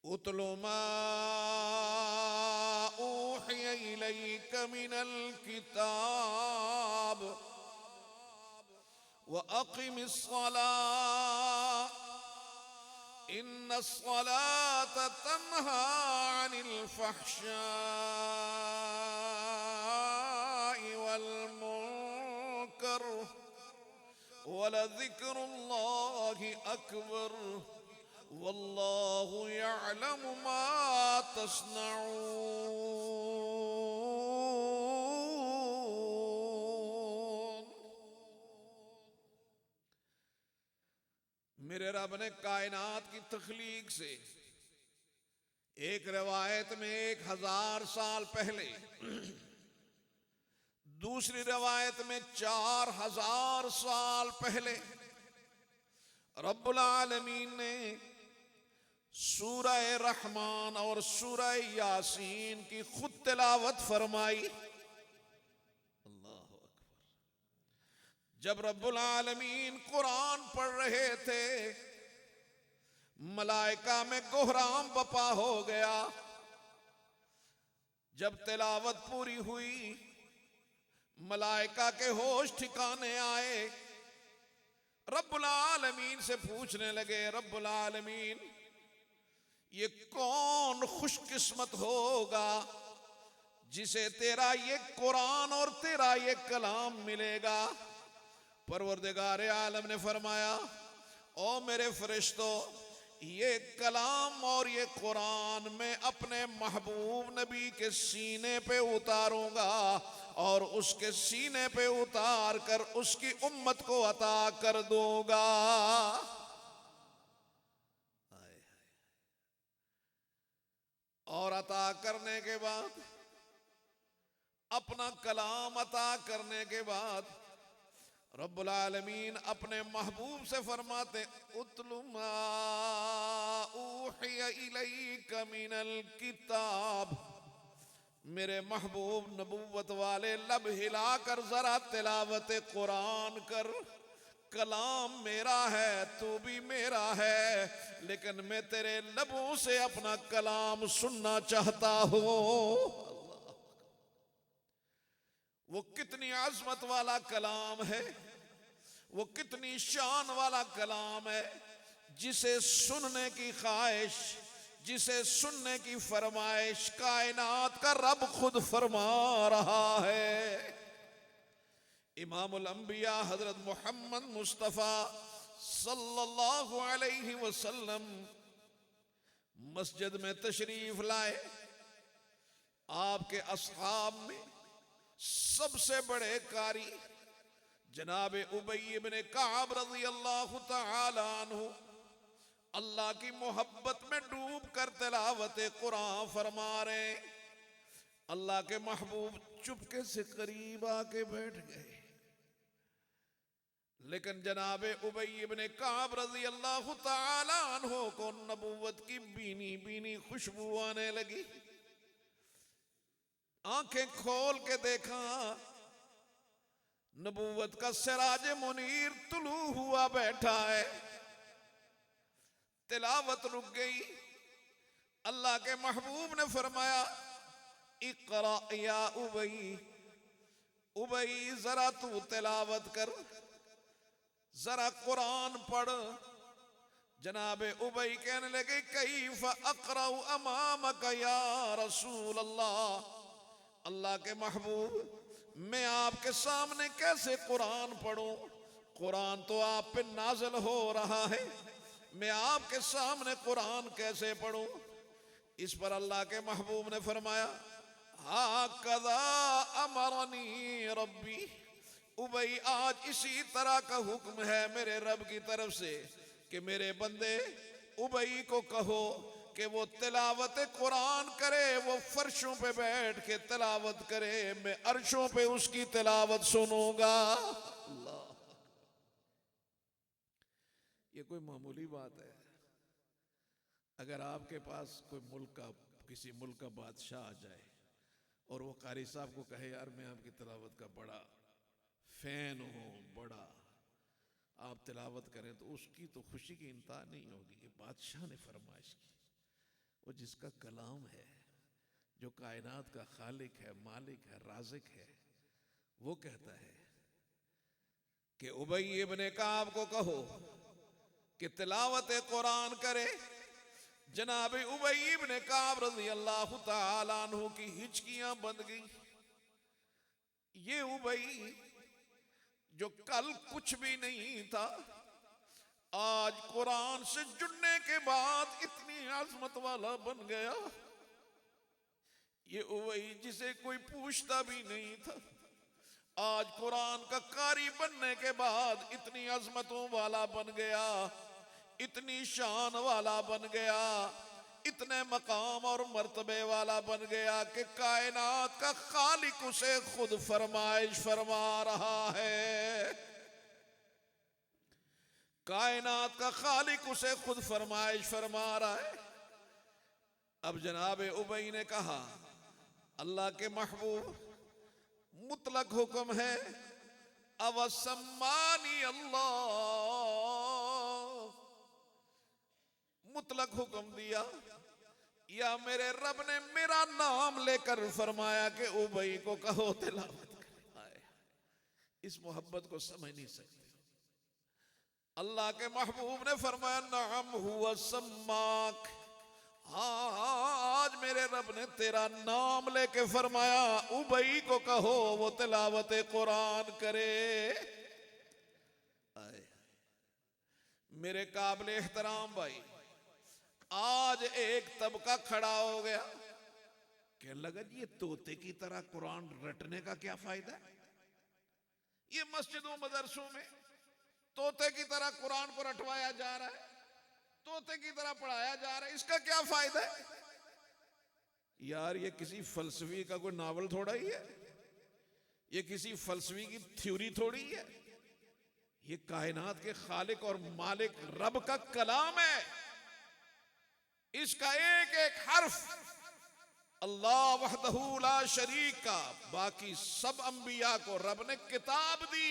उतलु मा ऊहिय इलैक मिनल किताब व अक़िमिस्सलाह इन्नस्सलात तन्हा अनिल फ़हशाइ वल मुनकर वलज़िक्रुल्लाहि अकबर वल्लाहु यअलमु मा तस्नऊन। मेरे रब ने कायनात की तख्लीक से एक रवायत में 1000 साल पहले, दूसरी रवायत में 4000 साल पहले रब्बुल आलमीन ने सूरह रहमान और सूरह यासीन की खुद तिलावत फरमाई। अल्लाहु अकबर। जब रब्बुल आलमीन कुरान पढ़ रहे थे, मलाइका में कोहराम बपा हो गया। जब तिलावत पूरी हुई, मलाइका के होश ठिकाने आए, रब्बुल आलमीन से पूछने लगे, रब्बुल आलमीन ये कौन खुशकिस्मत होगा जिसे तेरा ये कुरान और तेरा ये कलाम मिलेगा। परवरदिगार आलम ने फरमाया, ओ मेरे फरिश्तों, ये कलाम और ये कुरान मैं अपने महबूब नबी के सीने पे उतारूंगा और उसके सीने पे उतार कर उसकी उम्मत को अता कर दूंगा। और अता करने के बाद, अपना कलाम अता करने के बाद, रब्बुल आलमीन अपने महबूब से फरमाते, उतलु मा ऊहिय इलैक मिनल किताब। मेरे महबूब नबूवत वाले लब हिलाकर जरा तिलावत कुरान कर। कलाम मेरा है, तू भी मेरा है, लेकिन मैं तेरे लबों से अपना कलाम सुनना चाहता हूं। वो कितनी अजमत वाला कलाम है, वो कितनी शान वाला कलाम है, जिसे सुनने की ख्वाहिश, जिसे सुनने की फरमाइश कायनात का रब खुद फरमा रहा है। इमामुल अंबिया हजरत मोहम्मद मुस्तफ़ा सल्लल्लाहु अलैहि वसल्लम मस्जिद में तशरीफ लाए। आपके अस्हाब में सबसे बड़े कारी जनाब उबई इब्ने काब रज़ियल्लाहु तआला अन्हु अल्लाह की मोहब्बत में डूब कर तिलावत कुरान फरमा रहे। अल्लाह के महबूब चुपके से करीब आके बैठ गए, लेकिन जनाब उबई इब्ने काब रज़ियल्लाहु तआला अन्हु को नबूवत की बीनी बीनी खुशबू आने लगी। आंखें खोल के देखा, नबूवत का सिराज मुनीर तुलू हुआ बैठा है। तिलावत रुक गई। अल्लाह के महबूब ने फरमाया, इक़रा या उबई, उबई जरा तू तिलावत कर, जरा कुरान पढ़। जनाब उबई कहने लगे, कैफ़ अक़रउ अमामक या रसूल अल्लाह। अल्लाह के महबूब, मैं आपके सामने कैसे कुरान पढ़ूं? कुरान तो आप पे नाज़िल हो रहा है, मैं आपके सामने कुरान कैसे पढ़ूं? इस पर अल्लाह के महबूब ने फरमाया, हाकज़ा अमरनी रब्बी। उबई, आज इसी तरह का हुक्म है मेरे रब की तरफ से कि मेरे बंदे उबई को कहो कि वो तिलावत कुरान करे, वो फर्शों पे बैठ के तिलावत करे, मैं अर्शों पे उसकी तिलावत सुनूंगा। अल्लाह, ये कोई मामूली बात है? अगर आपके पास कोई मुल्क का, किसी मुल्क का बादशाह आ जाए और वो कारी साहब को कहे, यार मैं आपकी तिलावत का बड़ा फैन हूँ, बड़ा आप तिलावत करें, तो उसकी तो खुशी की इंतहा नहीं होगी। ये बादशाह ने फरमाइश की। वो जिसका कलाम है, जो कायनात का खालिक है, मालिक है, राज़िक है, वो कहता है कि उबई इब्ने काब को कहो कि तिलावत कुरान करे। जनाब उबई इब्ने काब रज़ी अल्लाह तआला अन्हु की हिचकियां बंद गई। ये उबई जो कल कुछ भी नहीं था, आज कुरान से जुड़ने के बाद इतनी अजमत वाला बन गया। ये उबई जिसे कोई पूछता भी नहीं था, आज कुरान का कारी बनने के बाद इतनी अजमतों वाला बन गया, इतनी शान वाला बन गया, इतने मकाम और मर्तबे वाला बन गया कि कायनात का खालिक उसे खुद फरमाइश फरमा रहा है। कायनात का खालिक उसे खुद फरमाइश फरमा रहा है। अब जनाब उबई ने कहा, अल्लाह के महबूब, मुतलक हुक्म है, अवसम्मानी अल्लाह, मुतलक हुक्म दिया या मेरे रब ने मेरा नाम लेकर फरमाया कि उबई को कहो तिलावत करे। इस मोहब्बत को समझ नहीं सकते। अल्लाह के महबूब ने फरमाया, नाम हुआ सम्माक, हाँ आज मेरे रब ने तेरा नाम लेके फरमाया उबई को कहो वो तिलावत कुरान करे। आए मेरे काबिल एहतराम भाई, आज एक तबका खड़ा हो गया, कहने लगा जी ये तोते की तरह कुरान रटने का क्या फायदा है? ये मस्जिदों मदरसों में तोते की तरह कुरान को रटवाया जा रहा है, तोते की तरह पढ़ाया जा रहा है, इसका क्या फायदा है? यार ये किसी फलसफी का कोई नावल थोड़ा ही है, ये किसी फलसफी की थ्योरी थोड़ी है, ये कायनात के खालिक और मालिक रब का कलाम है। इसका एक एक हर्फ अल्लाह वहदहू ला शरीक का, बाकी सब अंबिया को रब ने किताब दी।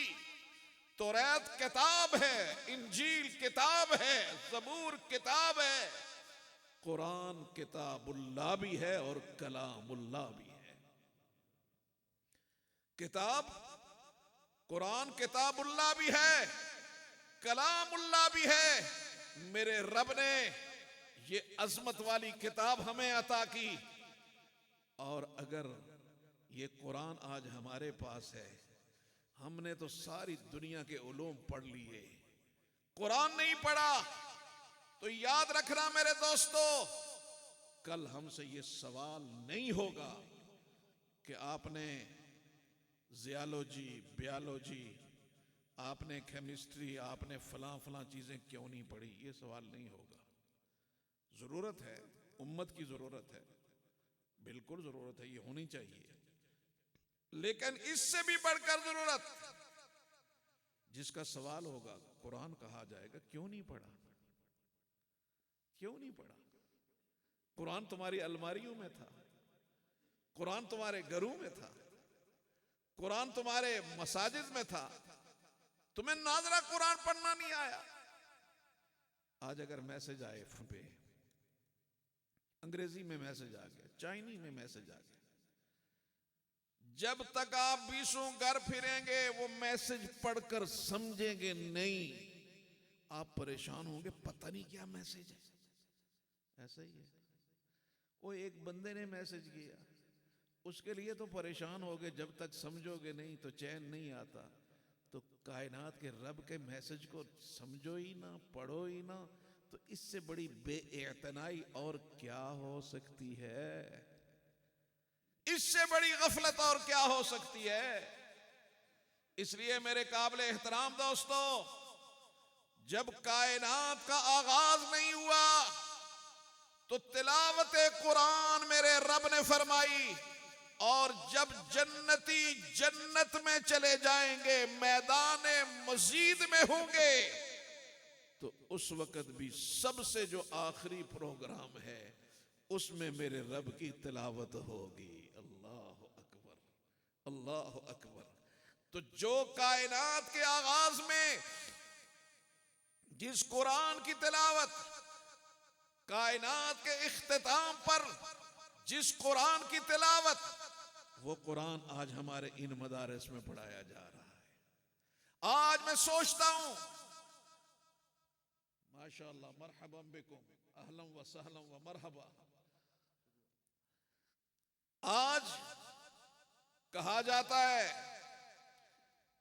तौरात किताब है, इंजील किताब है, ज़बूर किताब है, कुरान किताबुल्लाह भी है और कलामुल्लाह भी है। किताब कुरान किताबुल्लाह भी है, कलामुल्लाह भी है। मेरे रब ने ये अजमत वाली किताब हमें अता की, और अगर ये कुरान आज हमारे पास है, हमने तो सारी दुनिया के उलूम पढ़ लिए, कुरान नहीं पढ़ा, तो याद रखना मेरे दोस्तों, कल हमसे ये सवाल नहीं होगा कि आपने जियोलॉजी, बायोलॉजी, आपने केमिस्ट्री, आपने फलां फलां चीजें क्यों नहीं पढ़ी, ये सवाल नहीं होगा। जरूरत है, उम्मत की जरूरत है, बिल्कुल जरूरत है, ये होनी चाहिए, लेकिन इससे भी बढ़कर जरूरत, जिसका सवाल होगा कुरान कहा जाएगा क्यों नहीं पढ़ा, क्यों नहीं पढ़ा? कुरान तुम्हारी अलमारियों में था, कुरान तुम्हारे घरों में था, कुरान तुम्हारे मसाजिद में था, तुम्हें नाजरा कुरान पढ़ना नहीं आया। आज अगर मैसेज आए पे, अंग्रेजी में मैसेज आ गया, चाइनी में मैसेज आ गया, जब तक आप 20 घर फिरेंगे वो मैसेज पढ़कर समझेंगे नहीं, आप परेशान होंगे, पता नहीं क्या मैसेज है। ऐसा ही है, वो एक बंदे ने मैसेज किया, उसके लिए तो परेशान होगे, जब तक समझोगे नहीं तो चैन नहीं आता। तो कायनात के रब के मैसेज को समझो ही ना, पढ़ो ही ना, तो इससे बड़ी बेइतनाई और क्या हो सकती है? इससे बड़ी गफलत और क्या हो सकती है? इसलिए मेरे काबिल एहतराम दोस्तों, जब कायनात का आगाज नहीं हुआ तो तिलावत कुरान मेरे रब ने फरमाई, और जब जन्नती जन्नत में चले जाएंगे, मैदान मजीद में होंगे, तो उस वक्त भी सबसे जो आखिरी प्रोग्राम है उसमें मेरे रब की तिलावत होगी। अल्लाह अकबर, अल्लाह अकबर। तो जो कायनात के आगाज में जिस कुरान की तिलावत कायनात के इख्तिताम पर जिस कुरान की तिलावत, वो कुरान आज हमारे इन मदारिस में पढ़ाया जा रहा है। आज मैं सोचता हूं, माशाअल्लाह, मरहबम बिकुम, अहलम व सहलम व मरहबा। आज कहा जाता है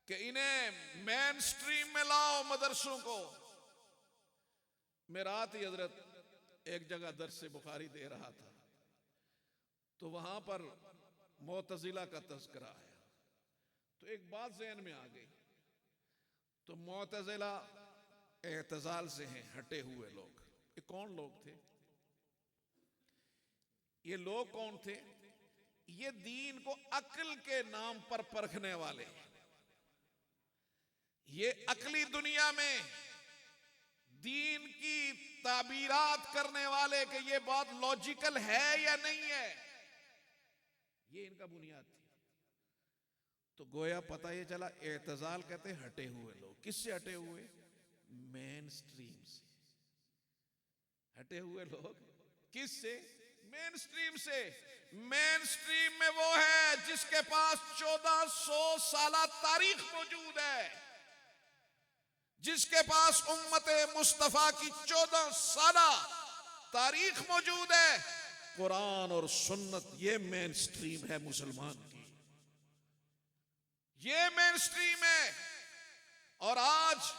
कि इन्हें मेन स्ट्रीम में लाओ मदरसों को। मैं रात ही हजरत एक जगह दर्स से बुखारी दे रहा था, तो वहां पर मुअतजिला का तज़किरा आया, तो एक बात ज़हन में आ गई। तो मुअतजिला एतज़ाल से हैं, हटे हुए लोग। ये कौन लोग थे? ये लोग कौन थे? ये दीन को अक्ल के नाम पर परखने वाले, ये अकली दुनिया में दीन की ताबीरात करने वाले कि ये बात लॉजिकल है या नहीं है, ये इनका बुनियाद थी। तो गोया पता ये चला, एतजाल कहते हटे हुए लोग। किससे हटे हुए? मेन स्ट्रीम से हटे हुए लोग। किससे? मेन स्ट्रीम से। मेन स्ट्रीम में वो है जिसके पास 1400 साला तारीख मौजूद है, जिसके पास उम्मते मुस्तफा की 14 साला तारीख मौजूद है। कुरान और सुन्नत, ये मेन स्ट्रीम है मुसलमान की, ये मेन स्ट्रीम है। और आज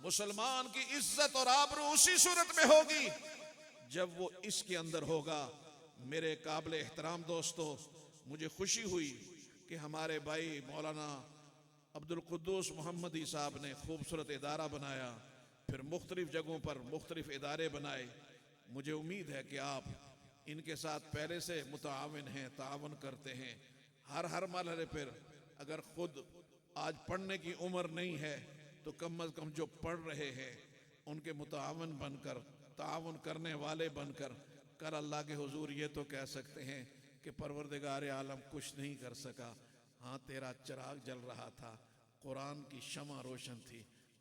मुसलमान की इज्जत और आबरू उसी सूरत में होगी जब वो इसके अंदर होगा। मेरे काबिल एहतराम दोस्तों, मुझे खुशी हुई कि हमारे भाई मौलाना अब्दुल कुद्दूस मोहम्मदी साहब ने खूबसूरत इदारा बनाया, फिर मुख्तलिफ जगहों पर मुख्तलिफ इदारे बनाए। मुझे उम्मीद है कि आप इनके साथ पहले से मुताविन हैं, तावन करते हैं। हर मरहले पर अगर खुद आज पढ़ने की उम्र नहीं है तो कम अज़ कम जो पढ़ रहे हैं उनके मुतावन बनकर, तावन करने वाले बनकर, कल अल्लाह के हुजूर ये तो कह सकते हैं कि परवरदिगार आलम कुछ नहीं कर सका। हाँ, तेरा चिराग जल रहा था, कुरान की शमा रोशन थी,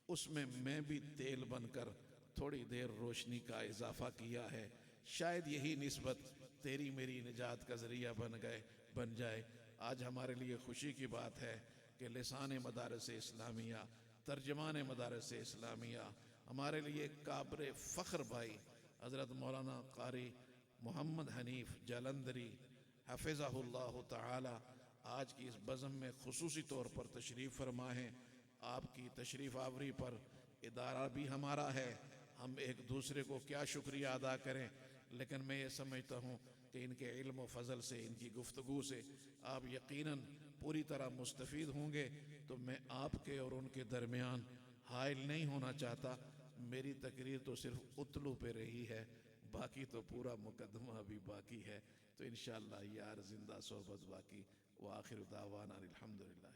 उसमें मैं भी तेल बनकर थोड़ी देर रोशनी का इजाफा किया है। शायद यही निस्बत तेरी मेरी निजात का ज़रिया बन जाए। आज हमारे लिए खुशी की बात है कि लिसान मदारस इस्लामिया, तर्जमान मदारस इस्लामिया, हमारे लिए काबिल फ़ख्र भाई हज़रत मौलाना क़ारी मोहम्मद हनीफ़ जालंधरी हफ़िज़हुल्लाह ताला आज की इस बज़म में खुसूसी तौर पर तशरीफ़ फरमा है। आपकी तशरीफ़ आवरी पर इदारा भी हमारा है, हम एक दूसरे को क्या शुक्रिया अदा करें। लेकिन मैं ये समझता हूँ कि इनके इल्म व फ़ज़ल से, इनकी गुफ्तगू से आप यकीनन पूरी तरह मुस्तफ़ीद होंगे। तो मैं आपके और उनके दरमियान हाइल नहीं होना चाहता। मेरी तकरीर तो सिर्फ उतलू पे रही है, बाकी तो पूरा मुकदमा अभी बाकी है। तो इंशाअल्लाह यार जिंदा सोहबत बाकी। व आखिर दावाना अल्हम्दुलिल्लाह।